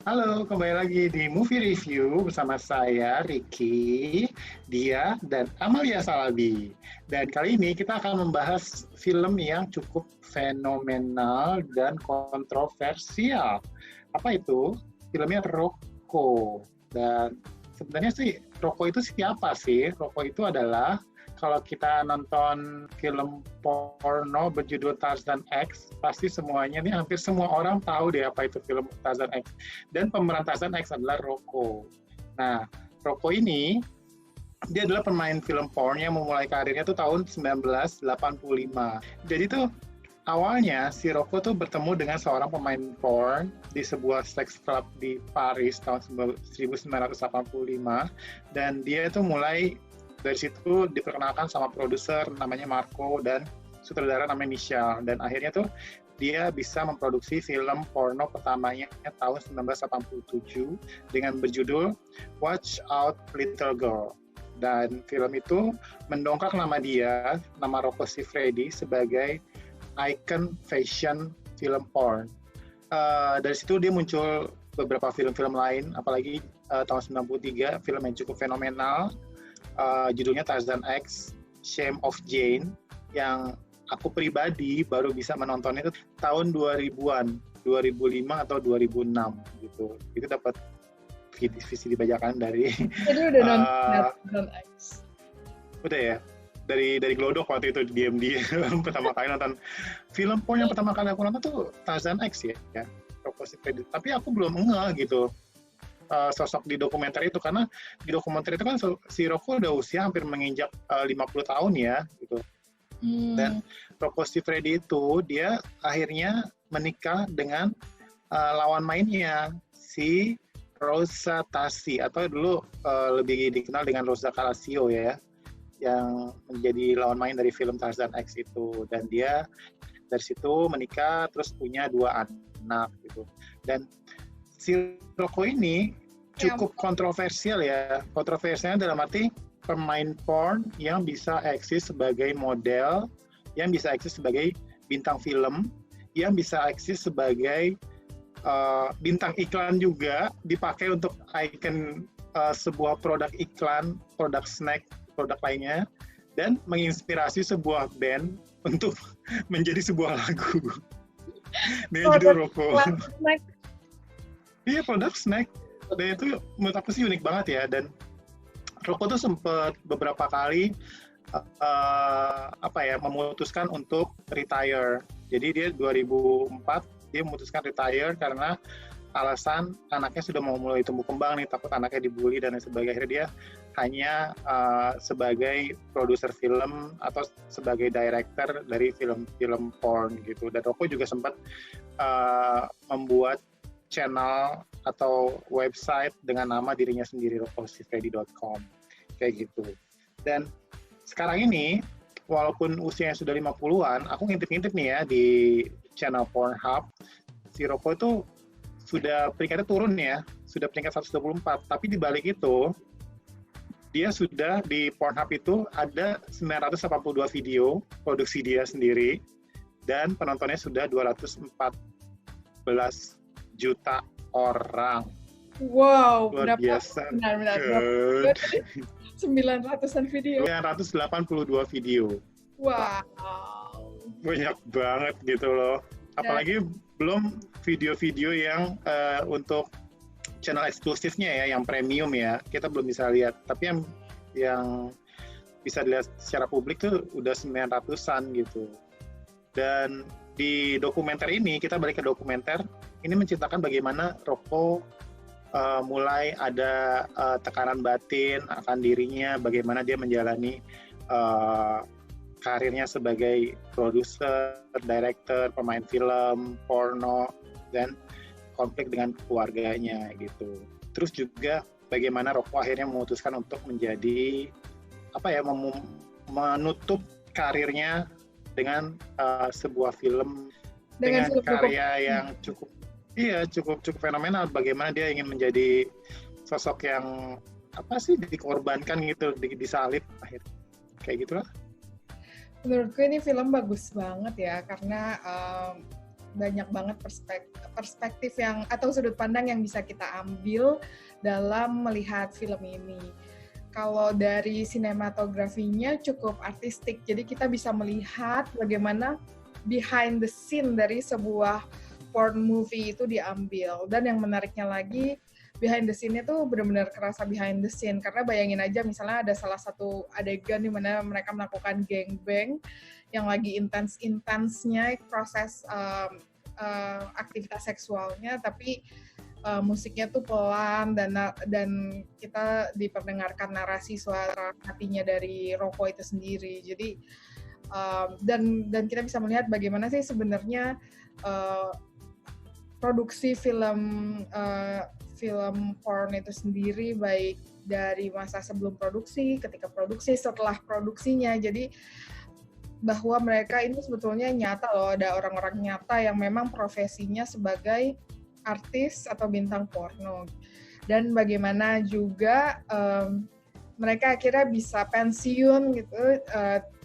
Halo, kembali lagi di Movie Review bersama saya, Ricky, Dia, dan Amalia Salabi. Dan kali ini kita akan membahas film yang cukup fenomenal dan kontroversial. Apa itu? Filmnya Rocco. Dan sebenarnya sih, Rocco itu siapa sih? Rocco itu adalah kalau kita nonton film porno berjudul Tarzan X, pasti semuanya nih hampir semua orang tahu deh apa itu film Tarzan X. Dan pemeran Tarzan X adalah Rocco. Nah, Rocco ini dia adalah pemain film porn yang memulai karirnya tuh tahun 1985. Jadi tuh awalnya si Rocco tuh bertemu dengan seorang pemain porn di sebuah sex club di Paris tahun 1985, dan dia itu mulai dari situ diperkenalkan sama produser namanya Marco dan sutradara namanya Michelle, dan akhirnya tuh dia bisa memproduksi film porno pertamanya tahun 1987 dengan berjudul Watch Out Little Girl. Dan film itu mendongkrak nama dia, nama Rocco Siffredi, sebagai icon fashion film porn. Dari situ dia muncul beberapa film-film lain, apalagi tahun 93 film yang cukup fenomenal, judulnya Tarzan X, Shame of Jane, yang aku pribadi baru bisa menonton itu tahun 2000-an, 2005 atau 2006 gitu. Itu dapat visi dibajakan dari jadi udah nonton Tarzan X. Udah ya. Dari Glodok waktu itu diem pertama kali nonton film porn yang pertama kali aku nonton tuh Tarzan X ya. Tapi aku belum ngeh gitu sosok di dokumenter itu, karena di dokumenter itu kan si Rocco udah usia hampir menginjak 50 tahun ya gitu. Dan Rocco Siffredi itu dia akhirnya menikah dengan lawan mainnya, si Rosa Tassi, atau dulu lebih dikenal dengan Rosa Calasio ya, yang menjadi lawan main dari film Tarzan X itu. Dan dia dari situ menikah terus punya 2 anak gitu. Dan si Rocco ini cukup kontroversial ya. Kontroversialnya dalam arti pemain porn yang bisa eksis sebagai model, yang bisa eksis sebagai bintang film, yang bisa eksis sebagai bintang iklan juga, dipakai untuk icon sebuah produk iklan, produk snack, produk lainnya, dan menginspirasi sebuah band untuk menjadi sebuah lagu. Dengan judul Rocco. Iya, produk snack. Dan itu menurut aku sih unik banget ya. Dan Rocco tuh sempat beberapa kali memutuskan untuk retire. Jadi dia 2004 dia memutuskan retire karena alasan anaknya sudah mau mulai tumbuh kembang nih, takut anaknya dibully dan lain sebagainya. Akhirnya dia hanya sebagai produser film atau sebagai director dari film-film porn gitu. Dan Rocco juga sempat membuat channel atau website dengan nama dirinya sendiri, roccosiffredi.com, kayak gitu. Dan sekarang ini walaupun usianya sudah 50-an, aku ngintip-ngintip nih ya di channel Pornhub, si Rocco itu sudah peringkatnya turun ya, sudah peringkat 124, tapi di balik itu dia sudah di Pornhub itu ada 982 video produksi dia sendiri, dan penontonnya sudah 214 juta orang. Wow, luar biasa. Benar. 900-an video. 982 video. Wow. Banyak banget gitu loh. Apalagi belum video-video yang untuk channel eksklusifnya ya, yang premium ya. Kita belum bisa lihat. Tapi yang bisa dilihat secara publik tuh udah 900-an gitu. Dan di dokumenter ini, kita balik ke dokumenter, ini menceritakan bagaimana Rocco mulai ada tekanan batin akan dirinya, bagaimana dia menjalani karirnya sebagai produser, director, pemain film, porno, dan konflik dengan keluarganya gitu. Terus juga bagaimana Rocco akhirnya memutuskan untuk menjadi menutup karirnya dengan sebuah film dengan karya yang cukup fenomenal. Bagaimana dia ingin menjadi sosok yang dikorbankan gitu, disalib akhirnya, kayak gitulah. Menurutku ini film bagus banget ya, karena banyak banget perspektif yang atau sudut pandang yang bisa kita ambil dalam melihat film ini. Kalau dari sinematografinya cukup artistik, jadi kita bisa melihat bagaimana behind the scene dari sebuah porn movie itu diambil. Dan yang menariknya lagi, behind the scene-nya tuh benar-benar kerasa behind the scene, karena bayangin aja misalnya ada salah satu adegan di mana mereka melakukan gangbang yang lagi intens-intensnya proses aktivitas seksualnya, tapi musiknya tuh pelan dan kita diperdengarkan narasi suara hatinya dari Rocco itu sendiri. Jadi dan kita bisa melihat bagaimana sih sebenarnya produksi film porn itu sendiri, baik dari masa sebelum produksi, ketika produksi, setelah produksinya. Jadi bahwa mereka ini sebetulnya nyata loh, ada orang-orang nyata yang memang profesinya sebagai artis atau bintang porno, dan bagaimana juga mereka akhirnya bisa pensiun gitu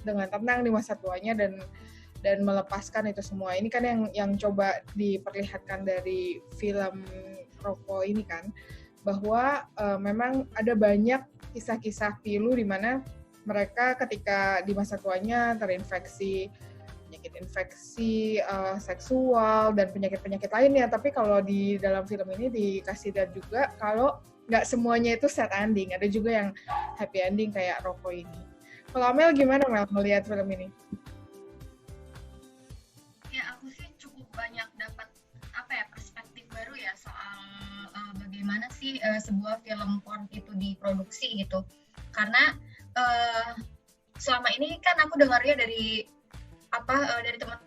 dengan tenang di masa tuanya dan melepaskan itu semua. Ini kan yang coba diperlihatkan dari film Rocco ini kan, bahwa memang ada banyak kisah-kisah pilu di mana mereka ketika di masa tuanya terinfeksi penyakit infeksi seksual dan penyakit-penyakit lainnya. Tapi kalau di dalam film ini dikasih lihat juga kalau nggak semuanya itu sad ending, ada juga yang happy ending kayak Rocco ini. Kalau Mel gimana Mel melihat film ini? Ya, aku sih cukup banyak dapat perspektif baru ya soal bagaimana sih sebuah film porn itu diproduksi gitu. Karena selama ini kan aku dengarnya dari teman-teman,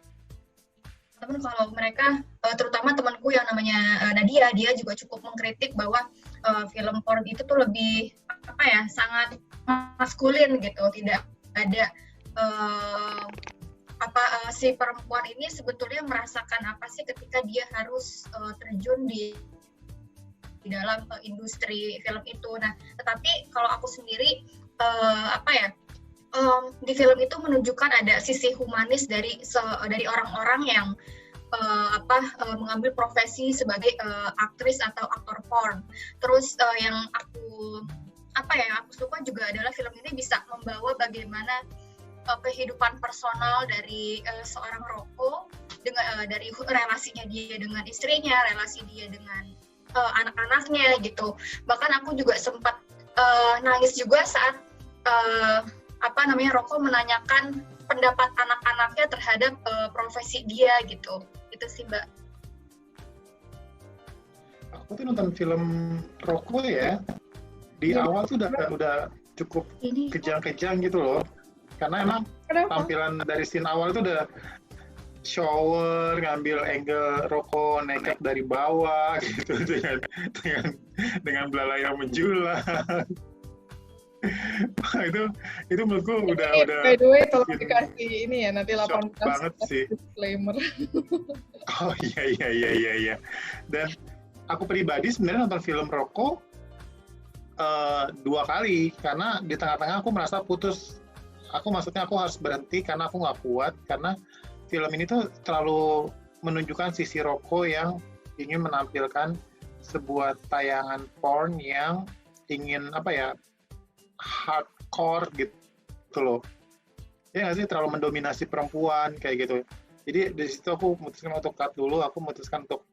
kalau mereka terutama temanku yang namanya Nadia, dia juga cukup mengkritik bahwa film porn itu tuh lebih sangat maskulin gitu, tidak ada si perempuan ini sebetulnya merasakan apa sih ketika dia harus terjun di dalam industri film itu. Nah, tetapi kalau aku sendiri di film itu menunjukkan ada sisi humanis dari orang-orang yang mengambil profesi sebagai aktris atau aktor porn. Terus yang aku suka juga adalah film ini bisa membawa bagaimana kehidupan personal dari seorang Rocco dari relasinya dia dengan istrinya, relasi dia dengan anak-anaknya gitu. Bahkan aku juga sempat nangis juga saat Rocco menanyakan pendapat anak-anaknya terhadap profesi dia gitu. Itu sih, Mbak. Aku tuh nonton film Rocco ya. Di awal tuh udah cukup kejang-kejang gitu loh. Karena emang tampilan dari scene awal itu udah shower, ngambil angle Rocco naked dari bawah gitu dengan belalai yang menjulang. itu menurutku udah by the way tolong dikasih ini ya nanti 18 banget sih disclaimer. Oh iya. Dan aku pribadi sebenarnya nonton film Rocco 2 kali karena di tengah-tengah aku merasa putus. Aku harus berhenti karena aku nggak kuat, karena film ini tuh terlalu menunjukkan sisi Rocco yang ingin menampilkan sebuah tayangan porn yang ingin hardcore gitu loh. Ya nggak sih, terlalu mendominasi perempuan kayak gitu. Jadi di situ aku memutuskan untuk cut dulu, aku memutuskan untuk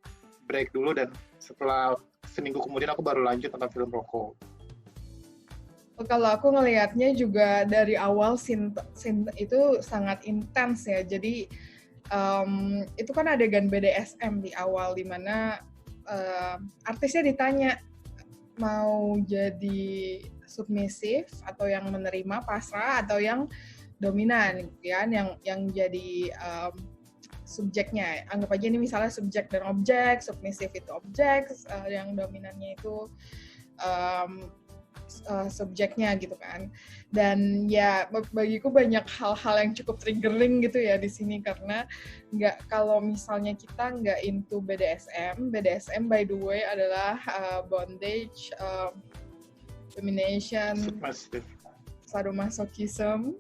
break dulu, dan setelah seminggu kemudian aku baru lanjut nonton film Rocco. Kalau aku ngelihatnya juga dari awal scene itu sangat intens ya. Jadi itu kan adegan BDSM di awal di mana artisnya ditanya mau jadi submisif atau yang menerima pasrah atau yang dominan, kan yang jadi subjeknya. Anggap aja ini misalnya subjek dan objek, submisif itu objek, yang dominannya itu subjeknya gitu kan. Dan ya bagiku banyak hal-hal yang cukup triggering gitu ya di sini, karena kalau misalnya kita nggak into BDSM by the way adalah bondage, domination, sadomasochism,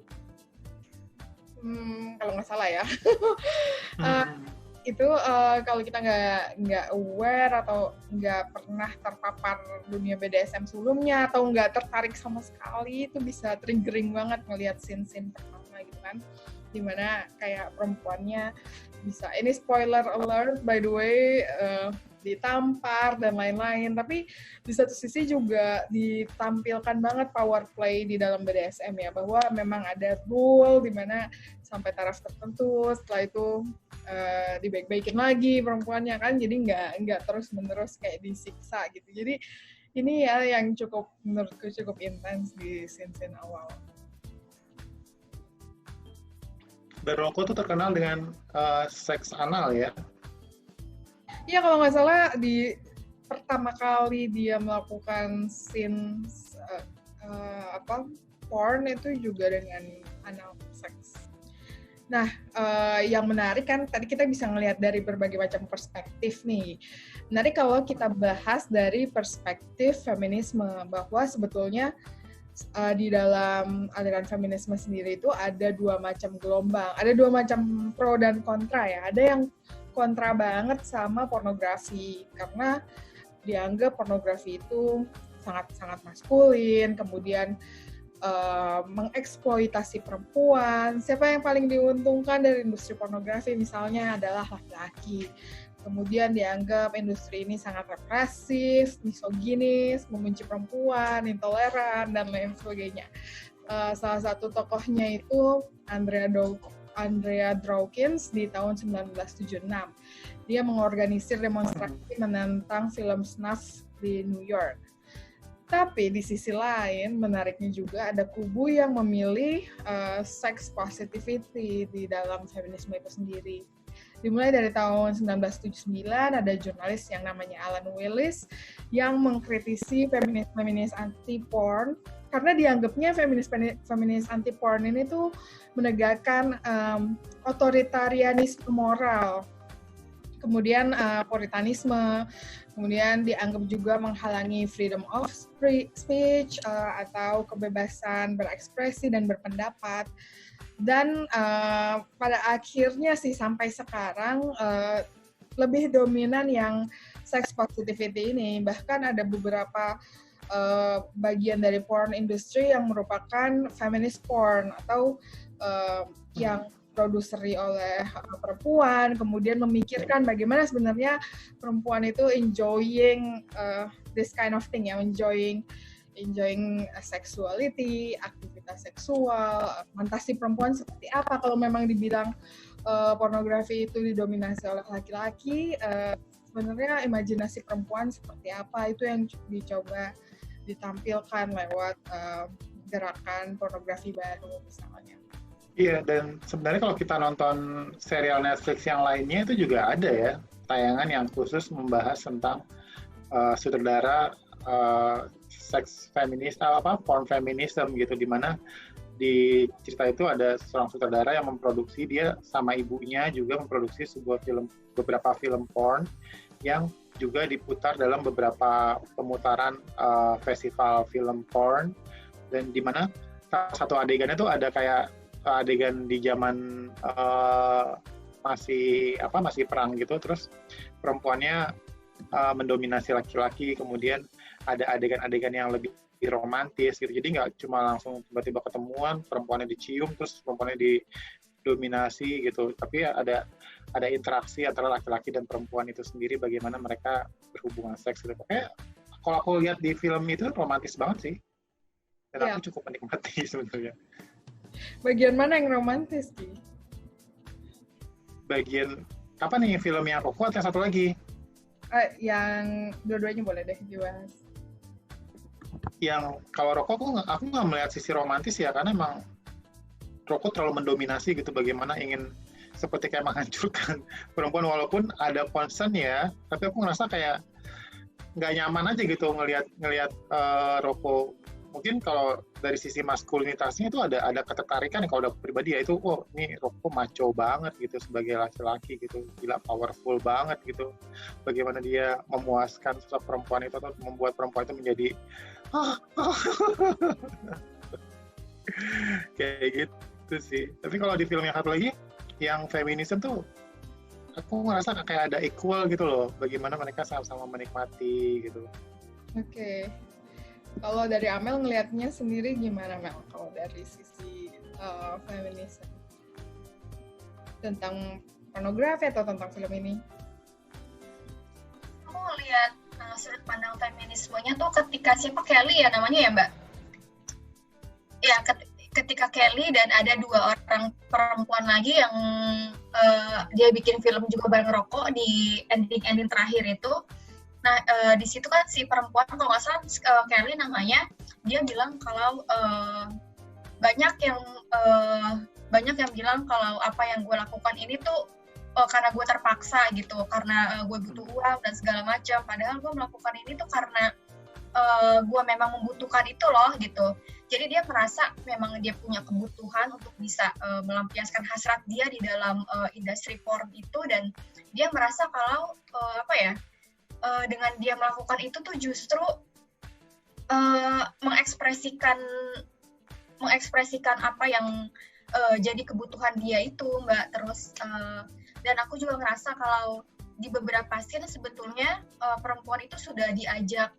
kalau nggak salah ya. itu kalau kita nggak aware atau nggak pernah terpapar dunia BDSM sebelumnya atau nggak tertarik sama sekali, itu bisa triggering banget ngelihat scene-scene pertama gitu kan, dimana kayak perempuannya bisa, ini spoiler alert by the way, ditampar dan lain-lain, tapi di satu sisi juga ditampilkan banget power play di dalam BDSM ya, bahwa memang ada rule di mana sampai taraf tertentu, setelah itu dibaik-baikin lagi perempuannya kan, jadi nggak terus-menerus kayak disiksa gitu. Jadi ini ya yang menurutku cukup intens di scene-scene awal. Dan Rocco tuh terkenal dengan seks anal ya. Iya, kalau nggak salah di pertama kali dia melakukan scene porn itu juga dengan anal sex. Nah, yang menarik kan tadi kita bisa ngelihat dari berbagai macam perspektif nih. Menarik kalau kita bahas dari perspektif feminisme, bahwa sebetulnya di dalam aliran feminisme sendiri itu ada dua macam gelombang, ada dua macam pro dan kontra ya. Ada yang kontra banget sama pornografi karena dianggap pornografi itu sangat-sangat maskulin, kemudian mengeksploitasi perempuan. Siapa yang paling diuntungkan dari industri pornografi misalnya adalah laki-laki. Kemudian dianggap industri ini sangat represif, misoginis, membenci perempuan, intoleran, dan lain sebagainya. Salah satu tokohnya itu Andrea Dawkins di tahun 1976. Dia mengorganisir demonstrasi menentang film snuff di New York. Tapi di sisi lain, menariknya juga ada kubu yang memilih sex positivity di dalam feminisme itu sendiri. Dimulai dari tahun 1979, ada jurnalis yang namanya Alan Willis yang mengkritisi feminis anti-porn, karena dianggapnya feminis anti-porn ini tuh menegakkan otoritarianisme moral, kemudian puritanisme, kemudian dianggap juga menghalangi freedom of speech atau kebebasan berekspresi dan berpendapat. Dan pada akhirnya sih sampai sekarang lebih dominan yang sex positivity ini. Bahkan ada beberapa bagian dari porn industry yang merupakan feminist porn atau yang produseri oleh perempuan, kemudian memikirkan bagaimana sebenarnya perempuan itu enjoying this kind of thing ya, enjoying sexuality, aktivitas seksual, fantasi perempuan seperti apa. Kalau memang dibilang pornografi itu didominasi oleh laki-laki, sebenarnya imajinasi perempuan seperti apa, itu yang dicoba ditampilkan lewat gerakan pornografi baru misalnya. Iya, dan sebenarnya kalau kita nonton serial Netflix yang lainnya itu juga ada ya, tayangan yang khusus membahas tentang sutradara seks feminis, porn feminism gitu, di mana di cerita itu ada seorang sutradara yang memproduksi, dia sama ibunya juga memproduksi beberapa film porn yang juga diputar dalam beberapa pemutaran festival film porn, dan di mana satu adegannya tuh ada kayak adegan di zaman masih perang gitu, terus perempuannya mendominasi laki-laki, kemudian ada adegan-adegan yang lebih romantis gitu, jadi nggak cuma langsung tiba-tiba ketemuan perempuannya dicium terus perempuannya didominasi gitu, tapi ada interaksi antara laki-laki dan perempuan itu sendiri, bagaimana mereka berhubungan seks gitu. Pokoknya kalau aku lihat di film itu romantis banget sih, dan aku cukup menikmati sebenarnya. Bagian mana yang romantis, Ki? Bagian apa nih film yang aku kuat, yang satu lagi? Yang dua-duanya boleh deh dibahas. Yang kalau Rocco aku nggak melihat sisi romantis ya, karena emang Rocco terlalu mendominasi gitu, bagaimana ingin seperti kayak menghancurkan perempuan, walaupun ada concern ya, tapi aku ngerasa kayak nggak nyaman aja gitu ngelihat Rocco. Mungkin kalau dari sisi maskulinitasnya itu ada ketertarikan kalau udah pribadi ya, itu ini Rocco maco banget gitu sebagai laki-laki gitu, gila powerful banget gitu, bagaimana dia memuaskan sosok perempuan itu atau membuat perempuan itu menjadi kayak gitu sih. Tapi kalau di film yang satu lagi yang feminisme tuh aku ngerasa kayak ada equal gitu loh, bagaimana mereka sama-sama menikmati gitu. Oke. Kalau dari Amel ngelihatnya sendiri gimana, Mel? Kalau dari sisi feminisme tentang pornografi atau tentang film ini? Aku lihat sudut pandang feminismenya tuh ketika siapa Kelly ya namanya ya Mbak? Ya ketika Kelly dan ada 2 orang perempuan lagi yang dia bikin film juga bareng rokok di ending terakhir itu. Nah di situ kan si perempuan kalau nggak salah Kelly namanya, dia bilang kalau banyak yang bilang kalau apa yang gue lakukan ini tuh karena gue terpaksa gitu, karena gue butuh uang dan segala macam. Padahal gue melakukan ini tuh karena gue memang membutuhkan itu loh gitu. Jadi dia merasa memang dia punya kebutuhan untuk bisa melampiaskan hasrat dia di dalam industri porn itu, dan dia merasa kalau dengan dia melakukan itu tuh justru mengekspresikan apa yang jadi kebutuhan dia itu, Mbak. Terus dan aku juga ngerasa kalau di beberapa scene sebetulnya perempuan itu sudah diajak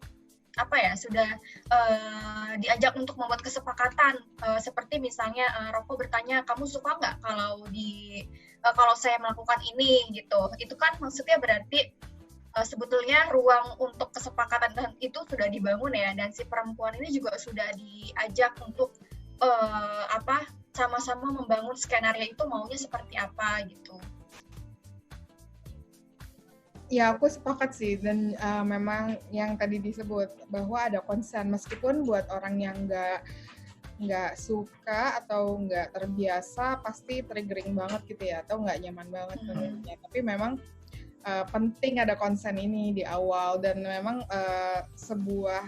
diajak untuk membuat kesepakatan, seperti misalnya Roko bertanya, kamu suka nggak kalau saya melakukan ini gitu. Itu kan maksudnya berarti sebetulnya ruang untuk kesepakatan itu sudah dibangun ya, dan si perempuan ini juga sudah diajak untuk sama-sama membangun skenario itu maunya seperti apa gitu. Ya, aku sepakat sih, dan memang yang tadi disebut bahwa ada konsen, meskipun buat orang yang nggak suka atau nggak terbiasa pasti triggering banget gitu ya, atau nggak nyaman banget menurutnya. Tapi memang penting ada konsen ini di awal, dan memang sebuah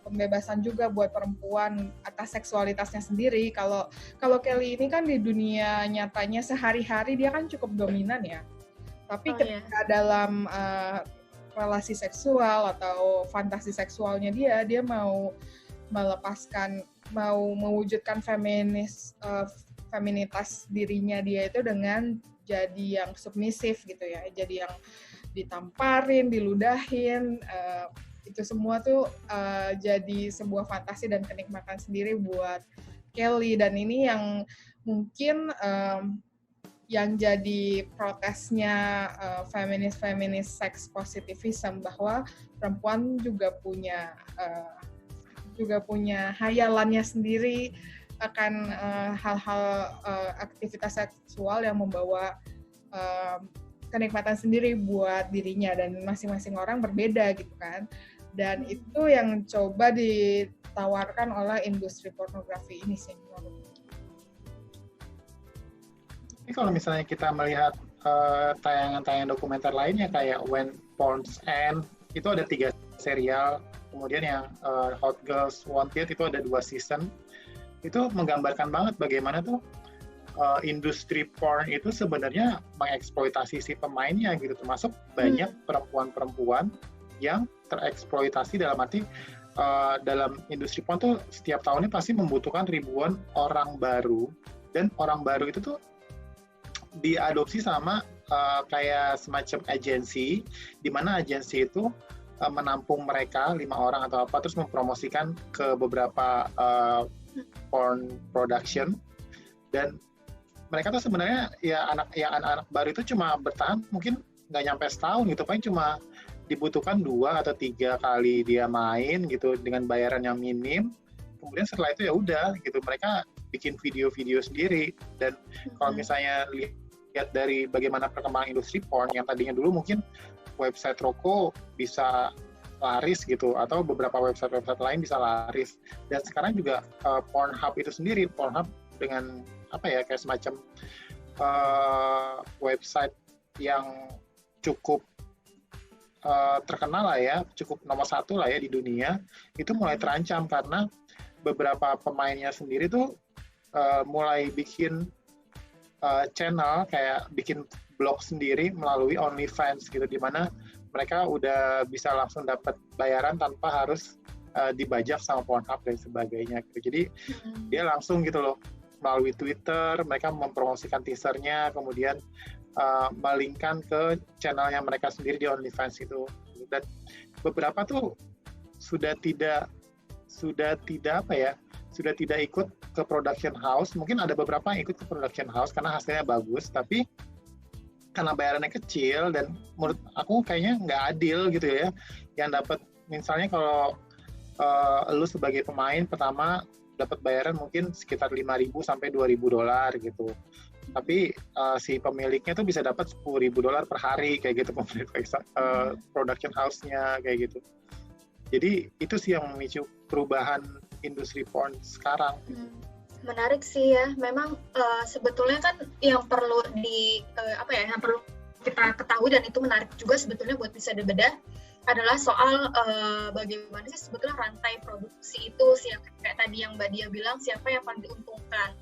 pembebasan juga buat perempuan atas seksualitasnya sendiri. Kalau Kelly ini kan di dunia nyatanya sehari-hari dia kan cukup dominan ya. Tapi ketika dalam relasi seksual atau fantasi seksualnya dia mau mewujudkan feminitas dirinya dia itu dengan jadi yang submisif gitu ya, jadi yang ditamparin, diludahin, itu semua tuh jadi sebuah fantasi dan kenikmatan sendiri buat Kelly. Dan ini yang mungkin yang jadi protesnya feminis sex positivism, bahwa perempuan juga punya hayalannya sendiri akan hal-hal aktivitas seksual yang membawa kenikmatan sendiri buat dirinya, dan masing-masing orang berbeda gitu kan. Dan itu yang coba ditawarkan oleh industri pornografi ini sih menurutku. Tapi kalau misalnya kita melihat tayangan-tayangan dokumenter lainnya kayak When Porns End, itu ada 3 serial. Kemudian yang Hot Girls Wanted itu ada 2 season. Itu menggambarkan banget bagaimana tuh industri porn itu sebenarnya mengeksploitasi si pemainnya gitu, termasuk banyak perempuan-perempuan yang tereksploitasi, dalam arti dalam industri porn tuh setiap tahunnya pasti membutuhkan ribuan orang baru, dan orang baru itu tuh diadopsi sama kayak semacam agensi, di mana agensi itu menampung mereka 5 orang atau apa, terus mempromosikan ke beberapa porn production. Dan mereka tuh sebenarnya ya anak-anak baru itu cuma bertahan mungkin nggak nyampe setahun gitu, paling cuma dibutuhkan 2 atau 3 kali dia main gitu dengan bayaran yang minim. Kemudian setelah itu ya udah gitu, mereka bikin video-video sendiri. Dan kalau misalnya lihat dari bagaimana perkembangan industri porn, yang tadinya dulu mungkin website Roko bisa laris gitu, atau beberapa website lain bisa laris, dan sekarang juga Pornhub itu sendiri, Pornhub dengan kayak semacam website yang cukup terkenal lah ya, cukup nomor 1 lah ya di dunia, itu mulai terancam karena beberapa pemainnya sendiri tuh mulai bikin channel, kayak bikin blog sendiri melalui OnlyFans gitu, di mana mereka udah bisa langsung dapat bayaran tanpa harus dibajak sama Pornhub dan sebagainya gitu. Jadi dia langsung gitu loh, melalui Twitter mereka mempromosikan teasernya, kemudian melinkkan ke channelnya mereka sendiri di OnlyFans itu. Dan beberapa tuh sudah tidak ikut ke production house. Mungkin ada beberapa yang ikut ke production house karena hasilnya bagus, tapi karena bayarannya kecil dan menurut aku kayaknya nggak adil gitu ya. Yang dapat misalnya kalau lu sebagai pemain pertama dapat bayaran mungkin sekitar $5,000 sampai $2,000 gitu. Tapi si pemiliknya tuh bisa dapat $10,000 per hari kayak gitu, pemilik production house-nya kayak gitu. Jadi itu sih yang memicu perubahan industri porn sekarang. Menarik sih ya. Memang sebetulnya kan yang perlu yang perlu kita ketahui dan itu menarik juga sebetulnya buat bisa dibedah adalah soal bagaimana sih sebetulnya rantai produksi itu, kayak tadi yang Mbak Dia bilang, siapa yang paling diuntungkan.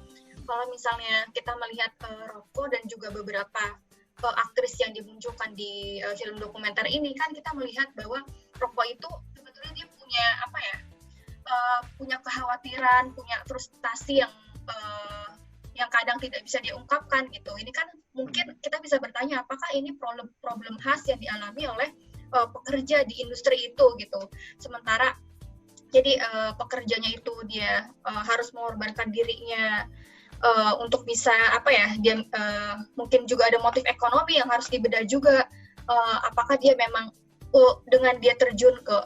Kalau misalnya kita melihat Rocco dan juga beberapa aktris yang dimunculkan di film dokumenter ini, kan kita melihat bahwa Rocco itu sebetulnya dia punya punya kekhawatiran, punya frustasi yang kadang tidak bisa diungkapkan gitu. Ini kan mungkin kita bisa bertanya apakah ini problem khas yang dialami oleh pekerja di industri itu gitu. Sementara jadi pekerjanya itu dia harus mengorbankan dirinya untuk bisa dia mungkin juga ada motif ekonomi yang harus dibedah juga. Apakah dia memang dengan dia terjun ke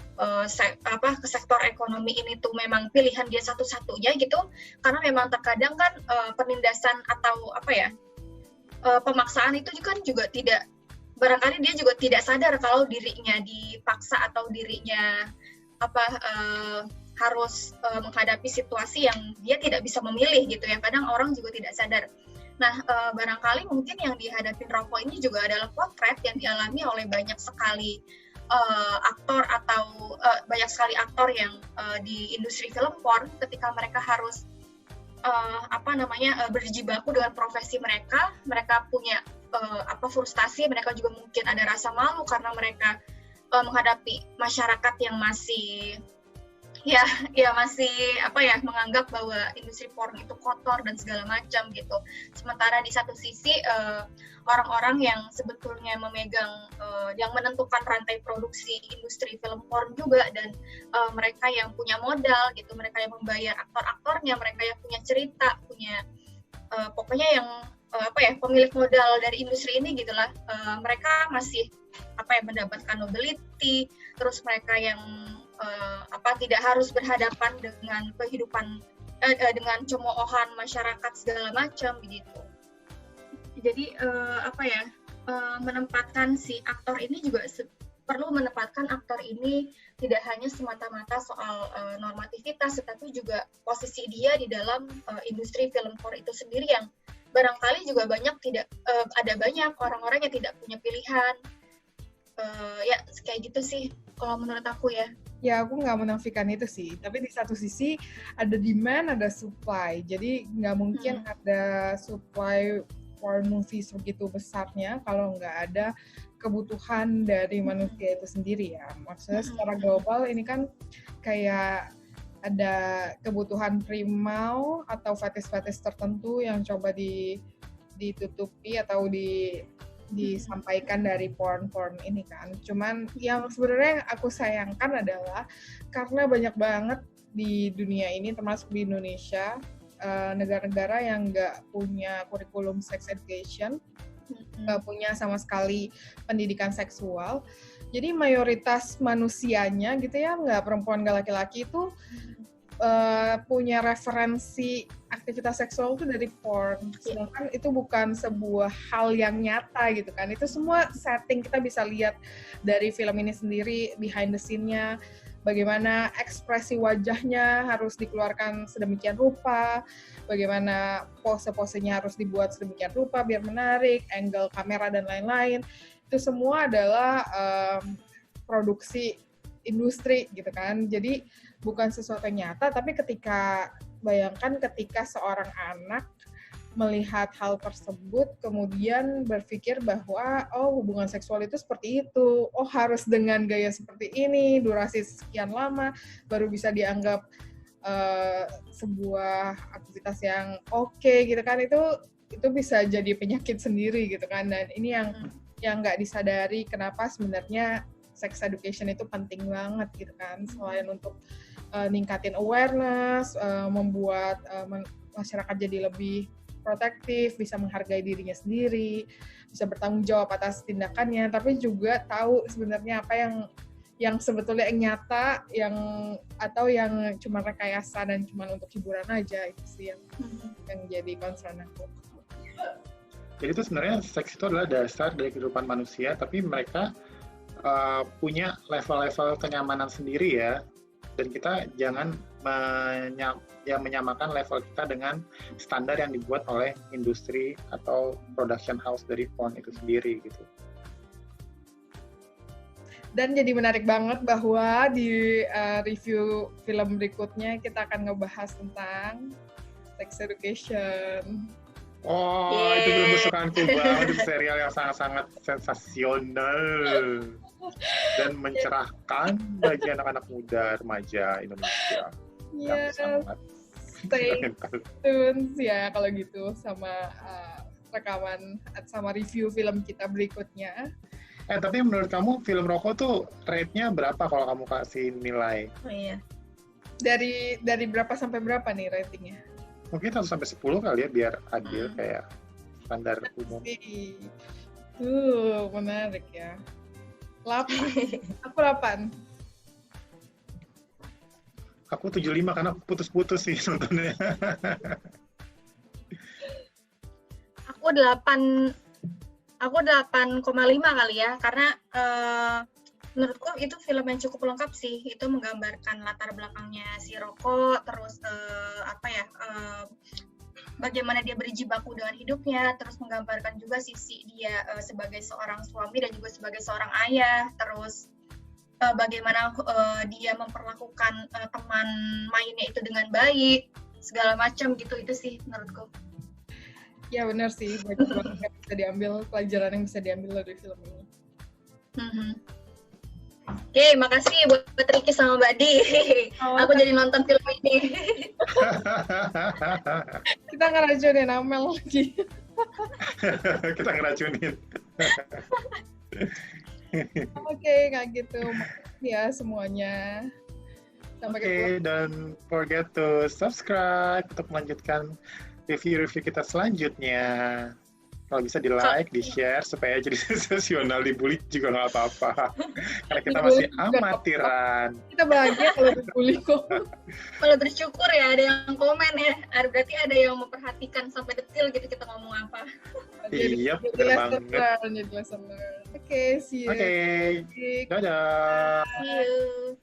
sektor ekonomi ini tuh memang pilihan dia satu-satunya gitu, karena memang terkadang kan penindasan atau pemaksaan itu kan juga tidak, barangkali dia juga tidak sadar kalau dirinya dipaksa atau dirinya harus menghadapi situasi yang dia tidak bisa memilih gitu ya. Kadang orang juga tidak sadar. Nah, barangkali mungkin yang dihadapin Rocco ini juga adalah potret yang dialami oleh banyak sekali aktor atau banyak sekali aktor yang di industri film porn ketika mereka harus berjibaku dengan profesi mereka punya frustasi, mereka juga mungkin ada rasa malu karena mereka menghadapi masyarakat yang masih menganggap bahwa industri porn itu kotor dan segala macam gitu. Sementara di satu sisi orang-orang yang sebetulnya memegang yang menentukan rantai produksi industri film porn juga, dan mereka yang punya modal gitu, mereka yang membayar aktor-aktornya, mereka yang punya cerita, punya pokoknya yang pemilik modal dari industri ini gitulah, mereka masih mendapatkan nobility, terus mereka yang tidak harus berhadapan dengan kehidupan dengan cemoohan masyarakat segala macam begitu. Jadi menempatkan si aktor ini juga perlu menempatkan aktor ini tidak hanya semata-mata soal normativitas, tetapi juga posisi dia di dalam industri film porn itu sendiri yang barangkali juga banyak banyak orang-orang yang tidak punya pilihan. Kayak gitu sih kalau menurut aku ya. Ya, aku nggak menafikan itu sih. Tapi di satu sisi ada demand, ada supply. Jadi nggak mungkin ada supply porn movie segitu besarnya kalau nggak ada kebutuhan dari manusia itu sendiri ya. Maksudnya secara global ini kan kayak ada kebutuhan primal atau fetish-fetish tertentu yang coba ditutupi atau disampaikan dari porn ini kan. Cuman yang sebenarnya aku sayangkan adalah karena banyak banget di dunia ini, termasuk di Indonesia, negara-negara yang nggak punya kurikulum sex education, nggak punya sama sekali pendidikan seksual. Jadi mayoritas manusianya gitu ya, nggak perempuan nggak laki-laki itu punya referensi aktivitas seksual itu dari porn, sedangkan itu bukan sebuah hal yang nyata gitu kan. Itu semua setting, kita bisa lihat dari film ini sendiri, behind the scene-nya, bagaimana ekspresi wajahnya harus dikeluarkan sedemikian rupa, bagaimana pose-posenya harus dibuat sedemikian rupa biar menarik, angle kamera dan lain-lain. Itu semua adalah produksi industri gitu kan. Jadi bukan sesuatu yang nyata, tapi bayangkan ketika seorang anak melihat hal tersebut, kemudian berpikir bahwa, hubungan seksual itu seperti itu, harus dengan gaya seperti ini, durasi sekian lama, baru bisa dianggap sebuah aktivitas yang oke, gitu kan. Itu itu bisa jadi penyakit sendiri gitu kan. Dan ini yang nggak disadari kenapa sebenarnya sex education itu penting banget gitu kan. Selain untuk ningkatin awareness, membuat masyarakat jadi lebih protektif, bisa menghargai dirinya sendiri, bisa bertanggung jawab atas tindakannya, tapi juga tahu sebenarnya apa yang sebetulnya yang nyata, atau yang cuma rekayasa dan cuma untuk hiburan aja. Itu sih yang jadi concern aku. Jadi itu sebenarnya seks itu adalah dasar dari kehidupan manusia, tapi mereka punya level-level kenyamanan sendiri ya. Dan kita jangan menyamakan level kita dengan standar yang dibuat oleh industri atau production house dari porn itu sendiri gitu. Dan jadi menarik banget bahwa di review film berikutnya kita akan ngebahas tentang sex education. Oh, itu film kesukaanku banget, itu serial yang sangat-sangat sensasional dan mencerahkan bagi anak-anak muda, remaja Indonesia. Yes, yang sangat stay tune ya kalau gitu sama rekaman sama review film kita berikutnya. Tapi menurut kamu film Roko tuh rate-nya berapa kalau kamu kasih nilai? Oh iya. Dari berapa sampai berapa nih ratingnya? Mungkin 1 sampai 10 kali ya biar adil kayak standar umum. Menarik ya. 8. Aku 8. Aku 75 karena putus-putus sih nontonnya. Aku 8,5 kali ya, karena menurutku itu film yang cukup lengkap sih. Itu menggambarkan latar belakangnya si Roko, terus bagaimana dia berjibaku dengan hidupnya, terus menggambarkan juga sisi dia sebagai seorang suami dan juga sebagai seorang ayah, terus bagaimana dia memperlakukan teman mainnya itu dengan baik, segala macam gitu. Itu sih menurutku. Ya benar sih, banyak banget yang bisa diambil, pelajaran yang bisa diambil dari film ini. Oke, makasih buat Ricky sama Mbak Di. Aku jadi nonton film ini. Kita ngeracunin Amel lagi. Kita ngeracunin. Oke, kayak gitu. Makasih ya semuanya. Sampai ketemu. Dan forget to subscribe untuk melanjutkan review-review kita selanjutnya. Kalau bisa di-like, di-share, supaya jadi sensasional. Dibully juga nggak apa-apa. Karena kita masih amatiran. Kita bahagia kalau dibully kok. Kalau bersyukur ya ada yang komen ya. Berarti ada yang memperhatikan sampai detil gitu kita ngomong apa. Iya, bener banget. Oke, see you. Oke, dadah. See you.